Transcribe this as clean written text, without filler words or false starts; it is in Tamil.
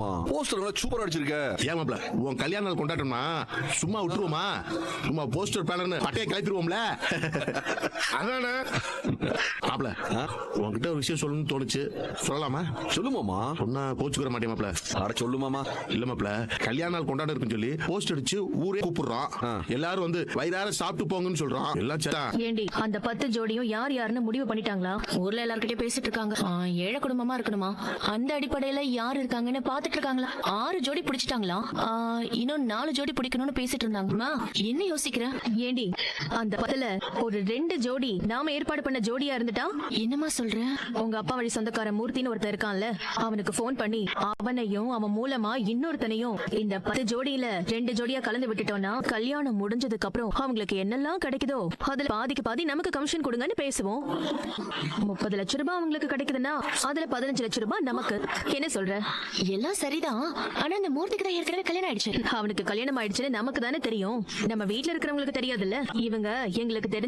போஸ்டர் சூப்பரா அடிச்சிருக்க. ஏமாப்ல உன் கல்யாண நாள் கொண்டாட்டம்னா சும்மா விட்டுருவோமா? சும்மா போஸ்டர் பேனர்னு பட்டையை கிளப்பிடுவோம்ல. அதானே மாப்ள, உன்கிட்ட ஒரு விஷயம் சொல்லணும்னு தோணுச்சு, சொல்லலாமா? சொல்லுமாமா. சொன்னா கோச்சுக்கிற மாட்டேன் மாப்ள. அட சொல்லுமாமா. இல்ல மாப்ள, கல்யாண நாள் கொண்டாட இருக்குன்னு சொல்லி போஸ்ட் அடிச்சு ஊரே கூப்பிடுறான். எல்லாரும் வந்து வயிறார சாப்பிட்டு போங்கன்னு சொல்றான். எல்லாம் சேட்டா. ஏண்டி அந்த 10 ஜோடியும் யார் யாருன்னு முடிவு பண்ணிட்டாங்களா? ஊர்ல எல்லார்கிட்டயும் பேசிட்டு இருக்காங்க. ஏழை குடும்பமா இருக்கணுமா, அந்த அடிப்படையில யார் இருக்காங்கன்னு பாத்துட்டு இருக்காங்களா? 6 ஜோடி பிடிச்சிட்டாங்களா? இன்னும் 4 ஜோடி பிடிக்கணும்னு பேசிட்டு இருந்தாங்கம்மா. என்ன யோசிக்கிற? ஏண்டி அந்த 10ல ஒரு 2 ஜோடி நாம ஏற்பாடு பண்ண ஜோடியா இருந்துட்டா? என்னமா சொல்ற? உங்க அப்பா வழி சொந்தக்கார மூர்த்தின்னு ஒருத்தர் இருக்கான்ல, அவனுக்கு போன் பண்ணி அவனையும் அவன் மூலமா இன்னொருத்தனையும் இந்த 10 ஜோடியில 2 ஜோடியா கலந்து விட்டுட்டோம்னா கல்யாணம் முடிஞ்சதுக்கு அப்புறம் அவங்களுக்கு என்னெல்லாம் கிடைக்குதோ அதுல பாதிக்கு பாதி நமக்கு கமிஷன் கொடுங்கன்னு பேசுவோம். 30 லட்சம் ரூபாய் அவங்களுக்கு கிடைக்குதுன்னா அதுல 15 லட்சம் ரூபாய் நமக்கு. என்ன சொல்ற? எல்லாம் சரிதான், ஆனா அந்த மூர்த்திக்கு தான் ஏற்கனவே கல்யாணம் ஆயிடுச்சு. அவனுக்கு கல்யாணம் ஆயிடுச்சுன்னு நமக்கு தானே தெரியும், நம்ம வீட்டுல இருக்கிறவங்களுக்கு தெரியாதுல்ல. இவங்க எங்களுக்கு தெரிஞ்ச